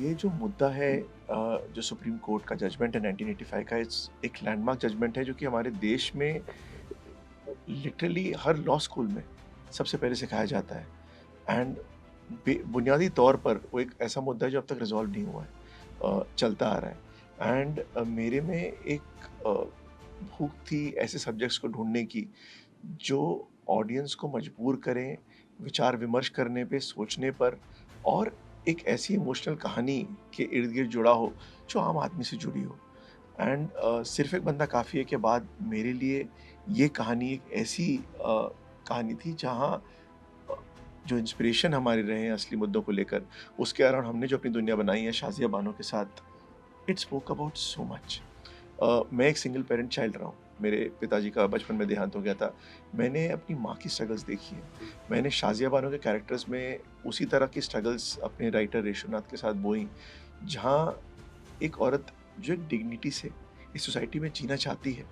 ये जो मुद्दा है जो सुप्रीम कोर्ट का जजमेंट है 1985 का इट्स एक लैंडमार्क जजमेंट है जो कि हमारे देश में लिटरली हर लॉ स्कूल में सबसे पहले सिखाया जाता है एंड बुनियादी तौर पर वो एक ऐसा मुद्दा है जो अब तक रिजॉल्व नहीं हुआ है, चलता आ रहा है एंड मेरे में एक अ, भूख थी ऐसे सब्जेक्ट्स को ढूंढने की जो ऑडियंस को मजबूर करें विचार विमर्श करने पे सोचने पर और एक ऐसी इमोशनल कहानी के इर्द गिर्द जुड़ा हो जो आम आदमी से जुड़ी हो एंड सिर्फ एक बंदा काफ़ी है के बाद मेरे लिए ये कहानी एक ऐसी कहानी थी जहाँ अ, जो इंस्पिरेशन हमारे रहे हैं असली मुद्दों को लेकर उसके अराउंड हमने जो अपनी दुनिया बनाई है शाज़िया बानो के साथ it spoke about so much. मैं एक सिंगल पेरेंट चाइल्ड रहा हूँ। मेरे पिताजी का बचपन में देहांत हो गया था। मैंने अपनी माँ की स्ट्रगल्स देखी हैं। मैंने शाज़िया बानो के कैरेक्टर्स में उसी तरह की स्ट्रगल्स अपने राइटर रेशुनाथ के साथ बोई, जहाँ एक औरत जो एक डिग्निटी से इस सोसाइटी में जीना चाहती है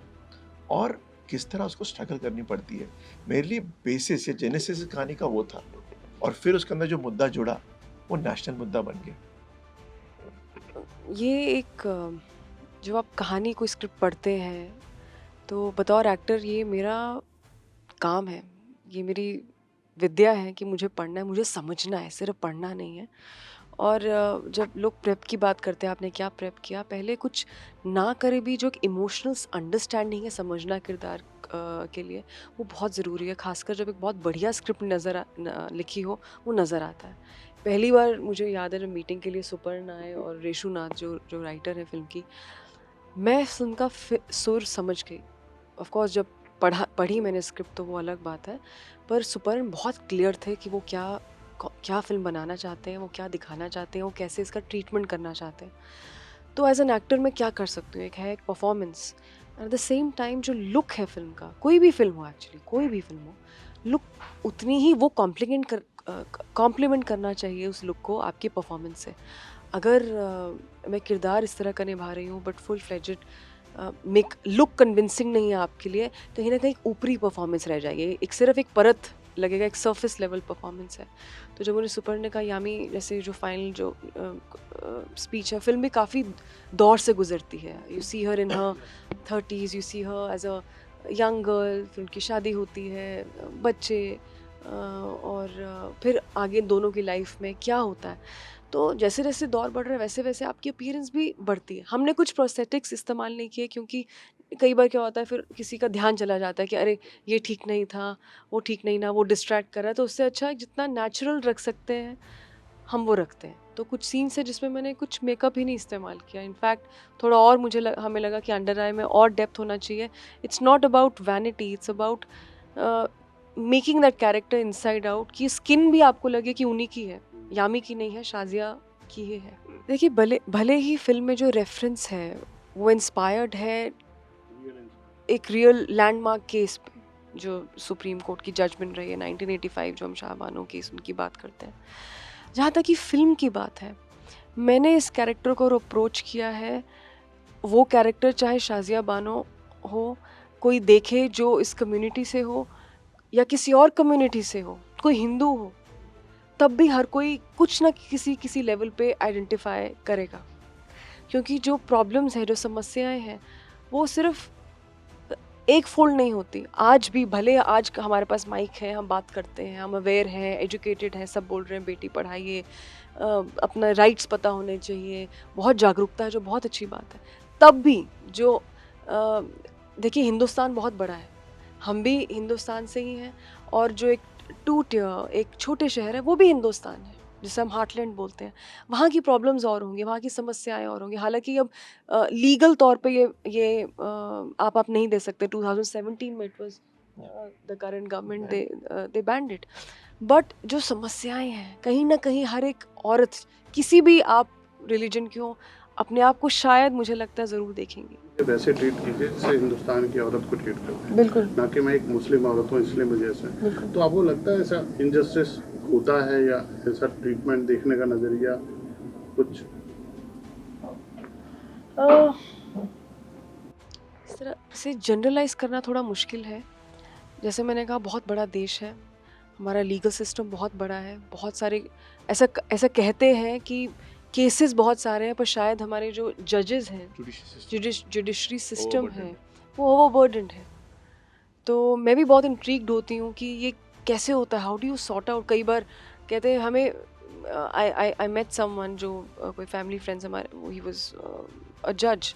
और किस तरह उसको स्ट्रगल करनी पड़ती है। मेरे लिए बेसिस या जेनेसिस इस कहानी का वो था और फिर उसके अंदर जो मुद्दा जुड़ा, वो नेशनल मुद्दा बन गया। ये एक जब आप कहानी कोई स्क्रिप्ट पढ़ते हैं तो बतौर एक्टर ये मेरा काम है, ये मेरी विद्या है कि मुझे पढ़ना है, मुझे समझना है, सिर्फ पढ़ना नहीं है। और जब लोग प्रेप की बात करते हैं, आपने क्या प्रेप किया, पहले कुछ ना करे भी जो एक इमोशनल अंडरस्टैंडिंग है समझना किरदार के लिए, वो बहुत ज़रूरी है। खासकर जब एक बहुत बढ़िया स्क्रिप्ट लिखी हो, वो नज़र आता है। पहली बार मुझे याद है जब मीटिंग के लिए सुपर्ण आए और रेशु नाथ जो जो राइटर है फ़िल्म की, मैं उनका सुर समझ गई। ऑफ कोर्स जब पढ़ी मैंने स्क्रिप्ट तो वो अलग बात है, पर सुपर्ण बहुत क्लियर थे कि वो क्या फ़िल्म बनाना चाहते हैं, वो क्या दिखाना चाहते हैं, वो कैसे इसका ट्रीटमेंट करना चाहते हैं। तो एज़ एन एक्टर मैं क्या कर सकती हूँ, एक है एक performance, at the same time जो लुक है फ़िल्म का, कोई भी फ़िल्म हो एक्चुअली, कोई भी फ़िल्म हो, लुक उतनी ही वो कॉम्प्लीमेंट करना चाहिए उस लुक को आपकी परफॉर्मेंस से। अगर मैं किरदार इस तरह का निभा रही हूँ but full fledged make look convincing नहीं है आपके लिए, कहीं न कहीं ऊपरी परफॉर्मेंस रह जाएगी। एक सिर्फ़ एक परत लगेगा, एक सरफेस लेवल परफॉर्मेंस है। तो जब उन्हें सुपर्ण ने कहा यामी जैसे जो फाइनल जो स्पीच है, फ़िल्म भी काफ़ी दौर से गुज़रती है। You see her in her 30s, you see her as a young girl, फिर उनकी शादी होती है, बच्चे और फिर आगे दोनों की लाइफ़ में क्या होता है। तो जैसे-जैसे दौर बढ़ रहा है वैसे-वैसे आपकी अपीयरेंस भी बढ़ती है। हमने कुछ प्रोस्थेटिक्स इस्तेमाल नहीं किए क्योंकि कई बार क्या होता है फिर किसी का ध्यान चला जाता है कि अरे! ये ठीक नहीं था, वो ठीक नहीं ना, वो डिस्ट्रैक्ट कर रहा है, तो उससे अच्छा है जितना नेचुरल रख सकते हैं, हम वो रखते हैं। तो कुछ सीन्स हैं जिसमें मैंने कुछ मेकअप ही नहीं इस्तेमाल किया। इनफैक्ट थोड़ा और हमें लगा कि अंडर आई में और डेप्थ होना चाहिए। It's not about vanity, it's about a, making that character inside out कि स्किन भी आपको लगे कि उन्हीं की है, यामी की नहीं है, शाज़िया की ही है। देखिए भले भले ही फ़िल्म में जो रेफ़रेंस है, वो इंस्पायर्ड है एक रियल लैंडमार्क केस पे, जो सुप्रीम कोर्ट की जजमेंट रही है 1985 जो हम शाहबानो केस उनकी बात करते हैं। जहाँ तक कि फ़िल्म की बात है, मैंने इस कैरेक्टर को अप्रोच किया है, वो कैरेक्टर चाहे शाज़िया बानो हो, कोई देखे जो इस कम्युनिटी से हो या किसी और कम्युनिटी से हो, कोई हिंदू हो, तब भी हर कोई कुछ ना किसी लेवल पे आइडेंटिफ़ाई करेगा। क्योंकि जो प्रॉब्लम्स हैं, जो समस्याएँ हैं, वो सिर्फ़ एक फ़ोल्ड नहीं होती। आज भी भले आज हमारे पास माइक है, हम बात करते हैं, हम अवेयर हैं, एजुकेटेड हैं, सब बोल रहे हैं बेटी पढ़ाइए, अपना राइट्स पता होने चाहिए, बहुत जागरूकता है जो बहुत अच्छी बात है। तब भी जो देखिए हिंदुस्तान बहुत बड़ा है, हम भी हिंदुस्तान से ही हैं और जो एक एक छोटे शहर है वो भी हिंदुस्तान है, जिसे हम हार्टलैंड बोलते हैं। वहाँ की प्रॉब्लम्स और होंगी, वहाँ की समस्याएँ और होंगी। हालाँकि अब लीगल तौर पे आप नहीं दे सकते 2017 में it was the current government they banned it. But जो समस्याएँ हैं, कहीं न कहीं हर एक औरत किसी भी आप रिलिजन की हो, अपने आप को शायद मुझे लगता है ज़रूर देखेंगी। वैसे ट्रीट कीजिए जैसे हिंदुस्तान की औरत को ट्रीट करते हैं, बिल्कुल, ना कि मैं एक मुस्लिम औरत हूँ इसलिए मुझे ऐसा है। बिल्कुल। तो आपको लगता है ऐसा इनजस्टिस होता है या ऐसा ट्रीटमेंट देखने का नज़रिया कुछ? अ, इस तरह से जनरलाइज़ करना थोड़ा मुश्किल है। जैसे मैंने कहा बहुत बड़ा देश है, हमारा लीगल सिस्टम बहुत बड़ा है, बहुत सारे ऐसा कहते हैं कि केसेस बहुत सारे हैं, पर शायद हमारे जो जजेस हैं, जुडिशरी सिस्टम Overburdened है, है। वो ओवरबर्डन्ड है। तो मैं भी बहुत इंट्रीग्ड होती हूँ कि ये कैसे होता है, how do you sort out. कई बार कहते हैं हमें, आई मेट समवन जो कोई फैमिली फ्रेंड्स हमारे, ही वाज अ जज,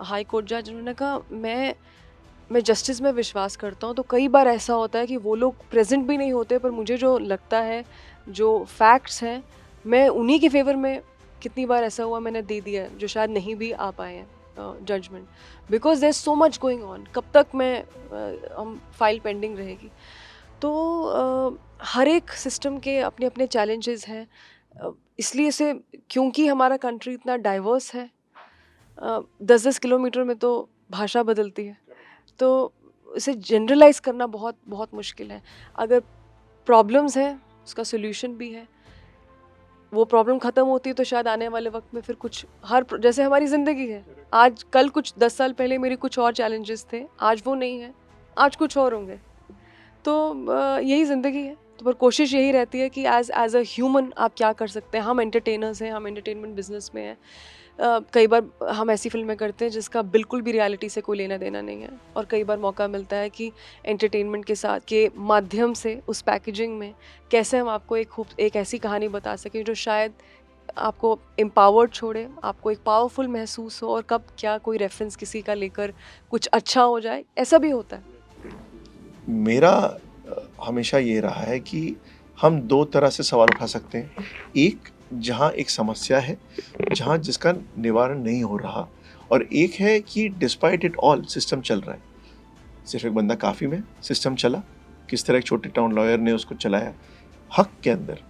हाई कोर्ट जज। उन्होंने कहा मैं जस्टिस में विश्वास करता हूँ, तो कई बार ऐसा होता है कि वो लोग प्रेजेंट भी नहीं होते, पर मुझे जो लगता है, जो फैक्ट्स हैं, मैं उन्हीं के फेवर में, कितनी बार ऐसा हुआ मैंने दे दिया है, जो शायद नहीं भी आ पाए हैं judgment, because there so much going on. कब तक मैं हम फाइल पेंडिंग रहेगी। तो हर एक सिस्टम के अपने अपने चैलेंजेस हैं। इसलिए से, क्योंकि हमारा कंट्री इतना डाइवर्स है, 10-10 किलोमीटर में तो भाषा बदलती है, तो इसे जनरलाइज करना बहुत बहुत मुश्किल है। अगर प्रॉब्लम्स हैं, उसका सोल्यूशन भी है। वो प्रॉब्लम ख़त्म होती है तो शायद आने वाले वक्त में फिर कुछ, जैसे हमारी ज़िंदगी है, आज कल कुछ 10 साल पहले मेरे कुछ और चैलेंजेस थे, आज वो नहीं है, आज कुछ और होंगे। तो यही ज़िंदगी है। तो पर कोशिश यही रहती है कि एज अ ह्यूमन आप क्या कर सकते हैं। हम एंटरटेनर्स हैं, हम एंटरटेनमेंट बिजनेस में हैं। कई बार हम ऐसी फिल्में करते हैं जिसका बिल्कुल भी रियलिटी से कोई लेना देना नहीं है, और कई बार मौका मिलता है कि एंटरटेनमेंट के साथ के माध्यम से, उस पैकेजिंग में कैसे हम आपको एक ऐसी कहानी बता सकें जो शायद आपको एम्पावर्ड छोड़े, आपको एक पावरफुल महसूस हो, और कब क्या कोई रेफरेंस किसी का लेकर कुछ अच्छा हो जाए, ऐसा भी होता है। मेरा हमेशा ये रहा है कि हम 2 तरह से सवाल उठा सकते हैं। एक, जहाँ एक समस्या है, जहाँ जिसका निवारण नहीं हो रहा, और एक है कि डिस्पाइट इट ऑल सिस्टम चल रहा है। सिर्फ एक बंदा काफ़ी में सिस्टम चला, किस तरह एक छोटे टाउन लॉयर ने उसको चलाया। हक के अंदर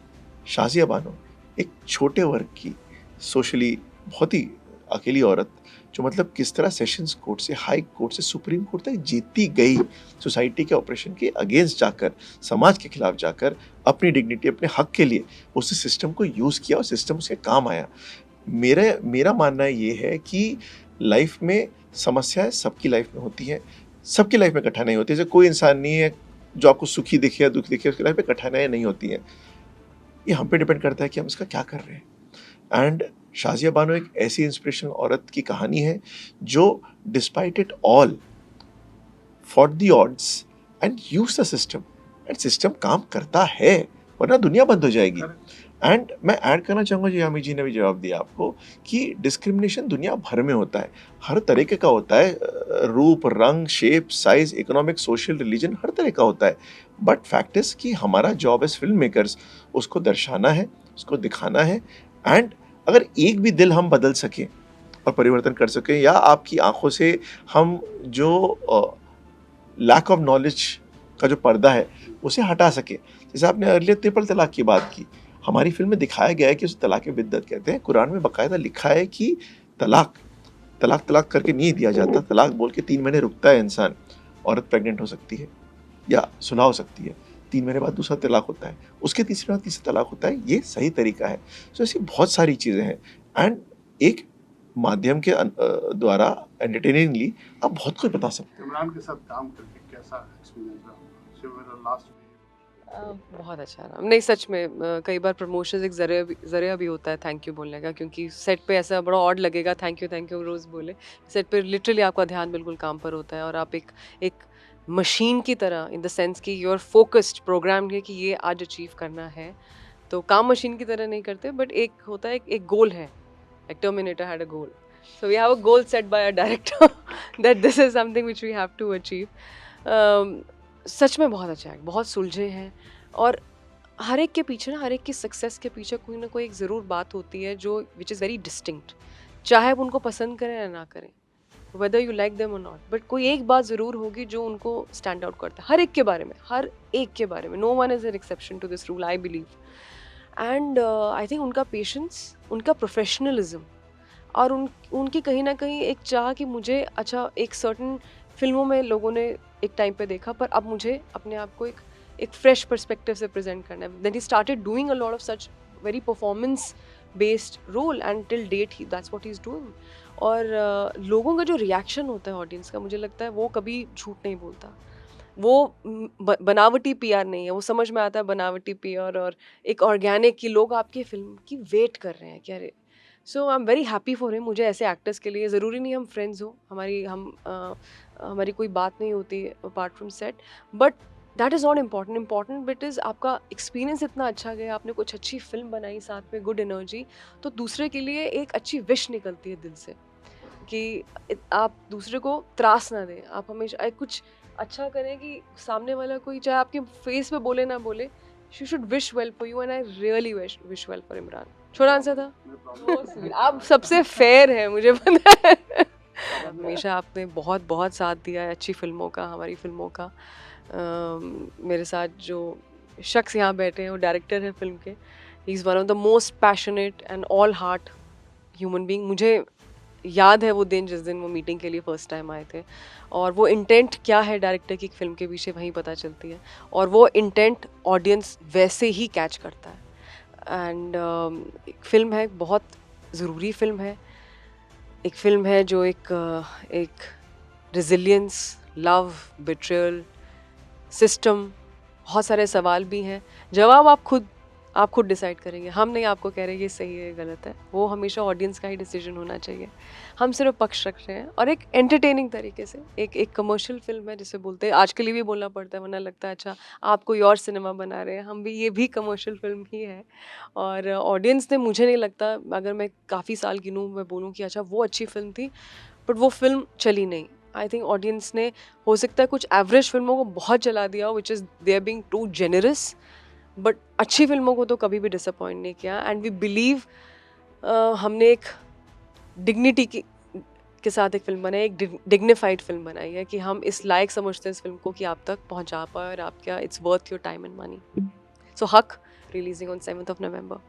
शाज़िया बानो एक छोटे वर्ग की, सोशली बहुत ही अकेली औरत, जो मतलब किस तरह सेशंस कोर्ट से, हाई कोर्ट से, सुप्रीम कोर्ट तक जीतती गई, सोसाइटी के ऑपरेशन के अगेंस्ट जाकर, समाज के खिलाफ जाकर, अपनी डिग्निटी, अपने हक के लिए उस सिस्टम को यूज़ किया और सिस्टम उसके काम आया। मेरा मानना ये है कि लाइफ में समस्याएं सबकी लाइफ में होती हैं, सबकी लाइफ में कठिनाई होती है। जैसे कोई इंसान नहीं है जो आपको सुखी दिखे या दुखी दिखे, उसकी लाइफ में कठिनाइयाँ नहीं होती हैं। ये हम पे डिपेंड करता है कि हम इसका क्या कर रहे हैं। एंड शाज़िया बानो एक ऐसी इंस्पिरेशनल औरत की कहानी है जो despite it all for the odds and use the system, and system काम करता है, वरना दुनिया बंद हो जाएगी। एंड मैं ऐड करना चाहूँगा, जी यामी जी ने भी जवाब दिया आपको, कि डिस्क्रिमिनेशन दुनिया भर में होता है, हर तरीके का होता है, रूप, रंग, shape, size, economic, social, religion, हर तरह का होता है। बट फैक्ट इज कि हमारा जॉब एज फिल्म मेकर्स उसको दर्शाना है, उसको दिखाना है। एंड अगर एक भी दिल हम बदल सकें और परिवर्तन कर सकें, या आपकी आंखों से हम जो लैक ऑफ नॉलेज का जो पर्दा है उसे हटा सके, जैसे आपने अर्लियर ट्रिपल तलाक की बात की, हमारी फिल्म में दिखाया गया है कि उसे तलाक बिद्दत कहते हैं। कुरान में बाकायदा लिखा है कि तलाक तलाक तलाक करके नहीं दिया जाता, तलाक बोल के 3 महीने रुकता है इंसान। औरत प्रेग्नेंट हो सकती है या सुलह हो सकती है, 3 महीने बाद दूसरा तलाक होता है, उसके तीसरे बाद तीसरा तलाक होता है, ये सही तरीका है। सो ऐसी बहुत सारी चीज़ें हैं। एंड एक माध्यम के द्वारा एंटरटेनिंगली आप बहुत कुछ बता सकते हैं। इमरान के साथ काम करके कैसा एक्सपीरियंस रहा लास्ट? बहुत अच्छा रहा। नहीं, सच में कई बार प्रमोशंस एक ज़रिया भी होता है थैंक यू बोलने का, क्योंकि सेट पे ऐसा बड़ा ऑड लगेगा थैंक यू रोज़ बोले। सेट पे लिटरली आपका ध्यान बिल्कुल काम पर होता है, और आप एक मशीन की तरह, इन द सेंस कि यू आर फोकस्ड, प्रोग्राम्ड है कि ये आज अचीव करना है। तो काम मशीन की तरह नहीं करते, बट एक होता है, एक गोल है, like Terminator had a goal. So we have a goal set by our director that this is something which we have to achieve. सच में बहुत अच्छा है, बहुत सुलझे हैं, और हर एक के पीछे ना, हर एक की सक्सेस के पीछे कोई ना कोई एक ज़रूर बात होती है जो विच इज़ वेरी डिस्टिंक्ट, चाहे आप उनको पसंद करें या ना करें, वेदर यू लाइक देम और नॉट, बट कोई एक बात ज़रूर होगी जो उनको स्टैंड आउट करता है, हर एक के बारे में, हर एक के बारे में। No one is an exception to this rule, I believe. And I think उनका पेशेंस, उनका प्रोफेशनलिज्म, और उनकी कहीं ना कहीं एक चाह कि मुझे, अच्छा, एक सर्टन फिल्मों में लोगों ने एक टाइम पे देखा, पर अब मुझे अपने आप को एक फ्रेश पर्सपेक्टिव से प्रेजेंट करना है। Then he started doing a lot of such very performance based role, and till date he that's what he is doing. और लोगों का जो रिएक्शन होता है ऑडियंस का, मुझे लगता है वो कभी झूठ नहीं बोलता। वो बनावटी पीआर नहीं है, वो समझ में आता है बनावटी पीआर और एक ऑर्गेनिक, कि लोग आपकी फिल्म की वेट कर रहे हैं कि अरे so I am very happy for him. मुझे ऐसे एक्टर्स के लिए ज़रूरी नहीं हम फ्रेंड्स हो, हमारी कोई बात नहीं होती apart from set, but that is not important. Important bit is आपका एक्सपीरियंस इतना अच्छा गया, आपने कुछ अच्छी फिल्म बनाई, साथ में गुड एनर्जी, तो दूसरे के लिए एक अच्छी विश निकलती है दिल से कि आप दूसरे को त्रास ना दें, आप हमेशा कुछ अच्छा करें कि सामने वाला कोई चाहे आपके फेस पे बोले ना बोले, you should wish well for you, and I really wish well for Imran. छोटा आंसर था। So sweet. आप सबसे फेयर है, मुझे पता है। हमेशा आपने बहुत बहुत साथ दिया है अच्छी फिल्मों का, हमारी फिल्मों का। मेरे साथ जो शख्स यहाँ बैठे हैं वो डायरेक्टर है फिल्म के। He is one of the most passionate and all heart human being. मुझे याद है वो दिन जिस दिन वो मीटिंग के लिए फ़र्स्ट टाइम आए थे, और वो इंटेंट क्या है डायरेक्टर की फिल्म के पीछे वहीं पता चलती है, और वो इंटेंट ऑडियंस वैसे ही कैच करता है। एंड एक फ़िल्म है, बहुत ज़रूरी फ़िल्म है, एक फ़िल्म है जो एक रेजिलियंस, लव, बिट्रेयल, सिस्टम, बहुत सारे सवाल भी हैं। जवाब आप खुद डिसाइड करेंगे, हम नहीं आपको कह रहे ये सही है गलत है, वो हमेशा ऑडियंस का ही डिसीजन होना चाहिए। हम सिर्फ पक्ष रख रहे हैं, और एक एंटरटेनिंग तरीके से, एक कमर्शियल फिल्म है जिसे बोलते हैं, आज के लिए भी बोलना पड़ता है वरना लगता है अच्छा आप कोई और सिनेमा बना रहे हैं, हम भी, ये भी कमर्शियल फिल्म ही है। और ऑडियंस ने, मुझे नहीं लगता, अगर मैं काफ़ी साल गिनूँ, मैं बोलूँ कि अच्छा वो अच्छी फिल्म थी, बट वो फिल्म चली नहीं। आई थिंक ऑडियंस ने, हो सकता है कुछ एवरेज फिल्मों को बहुत चला दिया हो, which is they are being too generous, but अच्छी फिल्मों को तो कभी भी डिसअपॉइंट नहीं किया। एंड वी बिलीव हमने एक डिग्निटी के साथ एक फिल्म बनाई, एक डिग्निफाइड फिल्म बनाई है, कि हम इस लायक समझते हैं इस फिल्म को कि आप तक पहुंचा पाए, और आप क्या, it's worth your time and money. So हक releasing on 7th of November.